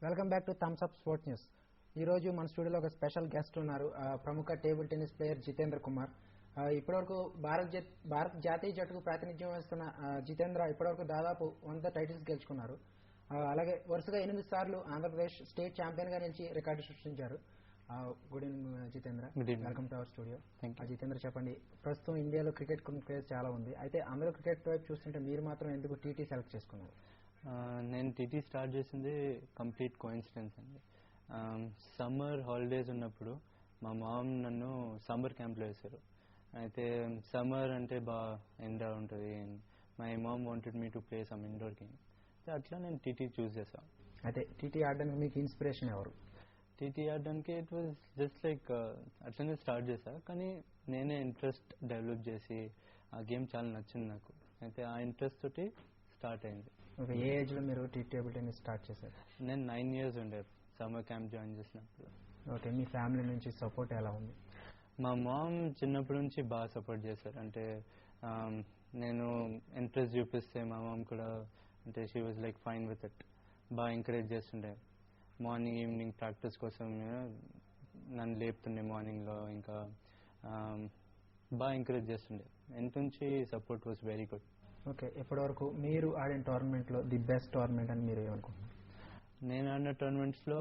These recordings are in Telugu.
Welcome back to Thums Up sports news. ఈ రోజు మన స్టూడియోలో ఒక స్పెషల్ గెస్ట్ ఉన్నారు. ప్రముఖ table tennis player Jitendra Kumar. ఇప్పటివరకు భారత జాతీయ జట్టుకు ప్రాతినిధ్యం వహిస్తున్న జితేంద్ర ఇప్పటివరకు దాదాపు 100 టైటిల్స్ గెలుచుకున్నారు. అలాగే వరుసగా 8 సార్లు ఆంధ్రప్రదేశ్ స్టేట్ ఛాంపియన్ గా నిలిచి రికార్డు సృష్టించారు. Good evening Jitendra, welcome to our studio. Jitendra, చెప్పండి, ప్రస్తుతం ఇండియాలో క్రికెట్ క్రేజ్ చాలా ఉంది. అయితే అందరూ క్రికెట్ వైపు చూస్తుంటే మీరు మాత్రం ఎందుకు టీటీ సెలెక్ట్ చేసుకున్నారు? నేను టీటీ స్టార్ట్ చేసింది కంప్లీట్ కోఇన్సిడెన్స్ అండి. సమ్మర్ హాలిడేస్ ఉన్నప్పుడు మా మామ్ నన్ను సమ్మర్ క్యాంప్లో వేశారు. అయితే సమ్మర్ అంటే బాగా ఎండ ఉంటుంది. My mom wanted me to play some indoor game. అట్లా నేను టీటీ చూస్ చేశాను. అయితే టీటీ ఆడడానికి మీకు ఇన్స్పిరేషన్ ఎవరు? టీటీ ఆడడానికి ఇట్ వాజ్ జస్ట్ లైక్ అట్లనే స్టార్ట్ చేశా, కానీ నేనే ఇంట్రెస్ట్ డెవలప్ చేసి ఆ గేమ్ చాలా నచ్చింది నాకు. అయితే ఆ ఇంట్రెస్ట్ తోటి స్టార్ట్ అయింది. ఏ ఏజ్ లో మీరు టేబుల్ టెన్నిస్ స్టార్ట్ చేశారు? నేను 9 years ఉండే సమ్మర్ క్యాంప్ జాయిన్ చేసినప్పుడు. ఓకే, మీ ఫ్యామిలీ నుంచి సపోర్ట్ ఎలా ఉంది? మా మామ్ చిన్నప్పటి నుంచి బాగా సపోర్ట్ చేశారు. అంటే నేను ఇంట్రెస్ట్ చూపిస్తే మా మామ్ కూడా అంటే she was like fine with it. బాగా ఎంకరేజ్ చేస్తుండే. మార్నింగ్ ఈవినింగ్ ప్రాక్టీస్ కోసం నన్ను లేపుతుండే మార్నింగ్లో. ఇంకా బాగా ఎంకరేజ్ చేస్తుండే. ఇంటి నుంచి support was very good. Okay, ఇప్పటివరకు మీరు ఆడిన టోర్నమెంట్లో ది బెస్ట్ టోర్నమెంట్ అని మీరు ఏమనుకుంటున్నారు? నేను ఆడిన టోర్నమెంట్స్లో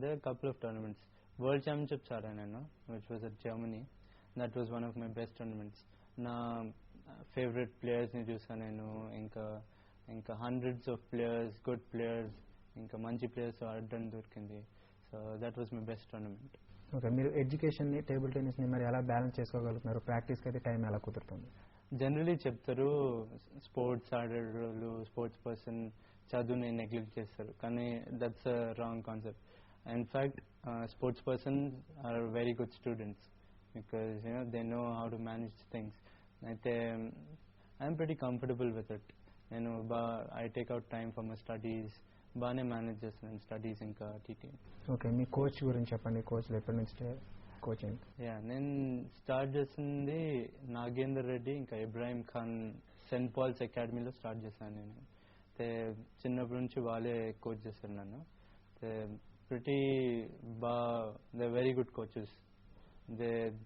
they couple of tournaments. World championships ఆడాను నేను, which was at Germany. That was one of my best tournaments. నా ఫేవరెట్ ప్లేయర్స్ని చూసాను నేను. ఇంకా hundreds of players, good players, ఇంకా మంచి ప్లేయర్స్ ఆడడం దొరికింది. So that was my best tournament. Okay, మీరు ఎడ్యుకేషన్ని, టేబుల్ టెన్నిస్ని మరి ఎలా బ్యాలెన్స్ చేసుకోగలుగుతున్నారు? ప్రాక్టీస్కి అయితే టైం ఎలా కుదురుతుంది? జనరలీ చెప్తారు స్పోర్ట్స్ ఆడేవాళ్ళు, స్పోర్ట్స్ పర్సన్ చదువుని నెగ్లెక్ట్ చేస్తారు, కానీ that's a wrong concept. In fact sports persons are very good students because they know how to manage things. అయితే I'm pretty comfortable with it. నేను I take out time for my studies. బాగానే మేనేజ్ చేస్తున్నాను స్టడీస్ ఇంకా టీటీ. ఓకే, మీ కోచ్ గురించి చెప్పండి. కోచ్లు ఎప్పటి నుంచి కోచింగ్? నేను స్టార్ట్ చేసింది నాగేందర్ రెడ్డి ఇంకా ఇబ్రాహిం ఖాన్ సెయింట్ పాల్స్ అకాడమీలో స్టార్ట్ చేశాను నేను. అయితే చిన్నప్పటి నుంచి వాళ్ళే కోచ్ చేశారు నన్ను. అయితే pretty they very good coaches.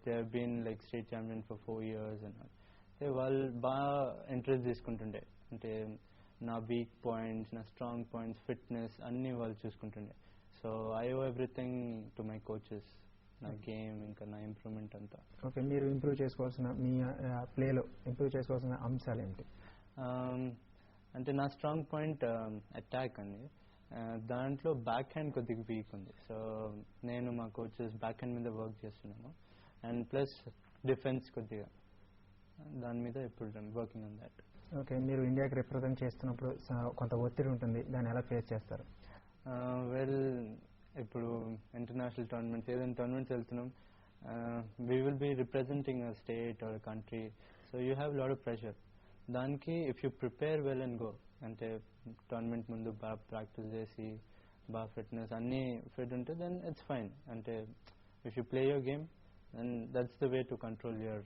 They been like state champion for 4 years అన్నారు. అయితే వాళ్ళు బాగా ఇంట్రెస్ట్ తీసుకుంటుండే. అంటే నా వీక్ పాయింట్స్, నా స్ట్రాంగ్ పాయింట్స్, ఫిట్నెస్ అన్నీ వాళ్ళు చూసుకుంటుండే. So I owe everything to my coaches. నా గేమ్ ఇంకా నా ఇంప్రూవ్మెంట్ అంతా. ఓకే, మీరు ఇంప్రూవ్ చేసుకోవాల్సిన, మీ ప్లేలో ఇంప్రూవ్ చేసుకోవాల్సిన అంశాలు ఏంటి? అంటే నా స్ట్రాంగ్ పాయింట్ అటాక్ అండి. దాంట్లో బ్యాక్ హ్యాండ్ కొద్దిగా వీక్ ఉంది. సో నేను మా కోచెస్ బ్యాక్ హ్యాండ్ మీద వర్క్ చేస్తున్నాము. అండ్ ప్లస్ డిఫెన్స్ కొద్దిగా దాని మీద ఇప్పుడు వర్కింగ్ ఆన్ దాట్. ఓకే, మీరు ఇండియాకి రిప్రజెంట్ చేస్తున్నప్పుడు కొంత ఒత్తిడి ఉంటుంది, దాన్ని ఎలా ఫేస్ చేస్తారు? ఇప్పుడు ఇంటర్నేషనల్ టోర్నమెంట్స్, ఏదైనా టోర్నమెంట్స్ వెళ్తున్నాం, we will be representing a state or country. So you have lot of pressure. దానికి if you prepare well and go, అంటే టోర్నమెంట్ ముందు బాగా ప్రాక్టీస్ చేసి బాగా ఫిట్నెస్ అన్నీ ఫిట్ ఉంటే దెన్ ఇట్స్ ఫైన్. అంటే if you play your game then that's the way to control your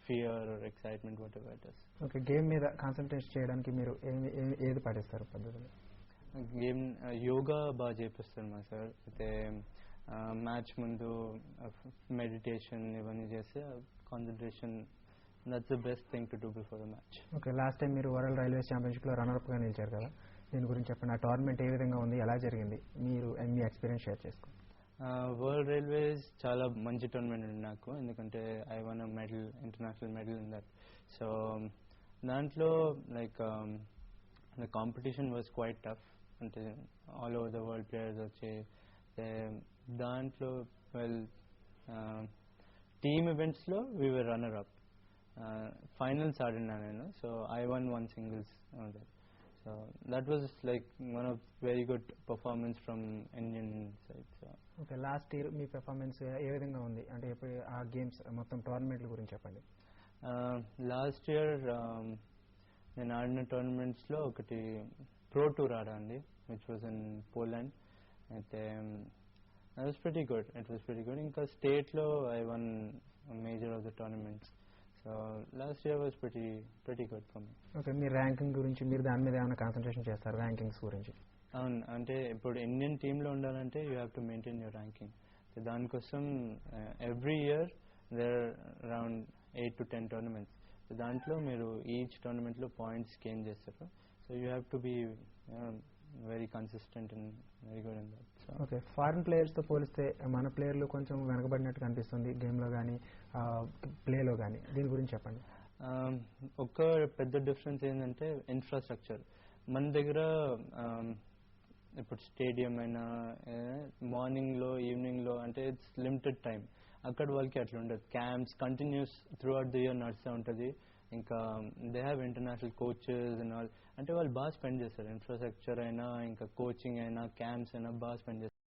fear or excitement, whatever it is. Okay, game మీద కాన్సన్ట్రేట్ చేయడానికి మీరు ఏది పాటిస్తారు పద్ధతులు? గేమ్ యోగా బాగా చేపిస్తారు మా సార్. అయితే మ్యాచ్ ముందు మెడిటేషన్ ఇవన్నీ చేస్తే concentration, that's the best thing to do before the match. Okay, last time మీరు వరల్డ్ రైల్వేస్ ఛాంపియన్షిప్లో రన్నర్అప్గా నిలిచారు కదా, దీని గురించి చెప్పండి. ఆ టోర్నమెంట్ ఏ విధంగా ఉంది, ఎలా జరిగింది, మీరు మీ ఎక్స్పీరియన్స్ షేర్ చేసుకోండి. వరల్డ్ రైల్వేస్ చాలా మంచి టోర్నమెంట్ ఉంది నాకు, ఎందుకంటే I won a medal, international medal in that. So దాంట్లో like the competition was quite tough. అంటే all over the world players వచ్చి దాంట్లో టీమ్ ఈవెంట్స్లో we were runner up. Finals ఆడినా నేను. So I won 1 singles. So that was like one of very good performance from Indian side. So okay, last year me performance ఏ విధంగా ఉంది? అంటే ఆ గేమ్స్ మొత్తం టోర్నమెంట్ల గురించి చెప్పండి. లాస్ట్ ఇయర్ నేను ఆడిన టోర్నమెంట్స్లో ఒకటి ప్రో టూర్ ఆడండి, విచ్ వాజ్ ఇన్ పోలాండ్. అయితే it was pretty good. ఇంకా స్టేట్లో I one major of the tournaments. So so last year was pretty good for me. Okay, me ranking గురించి మీరు దాని మీద ఏమైనా కాన్సన్ట్రేషన్ చేస్తారు ర్యాంకింగ్స్ గురించి? అవును, అంటే ఇప్పుడు ఇండియన్ టీంలో ఉండాలంటే you have to maintain your ranking. దానికోసం every year there around 8 to 10 tournaments. దాంట్లో మీరు ఈచ్ టోర్నమెంట్లో పాయింట్స్ గెయిన్ చేస్తారు. So you have to be very consistent and very good in that. Okay, foreign ప్లేయర్స్తో పోలిస్తే మన ప్లేయర్లు కొంచెం వెనకబడినట్టు కనిపిస్తుంది గేమ్లో కానీ ప్లేలో కానీ, దీని గురించి చెప్పండి. ఒక పెద్ద డిఫరెన్స్ ఏంటంటే ఇన్ఫ్రాస్ట్రక్చర్. మన దగ్గర ఇప్పుడు స్టేడియం అయినా మార్నింగ్లో ఈవినింగ్లో అంటే ఇట్స్ లిమిటెడ్ టైం. అక్కడ వాళ్ళకి అట్లా ఉండదు. Camps continuous through out the year నడుస్తూ ఉంటుంది. ఇంకా they have international coaches and all. అంటే వాళ్ళు బాగా స్పెండ్ చేస్తారు. ఇన్ఫ్రాస్ట్రక్చర్ అయినా ఇంకా కోచింగ్ అయినా క్యాంప్స్ అయినా బాగా స్పెండ్ చేస్తారు.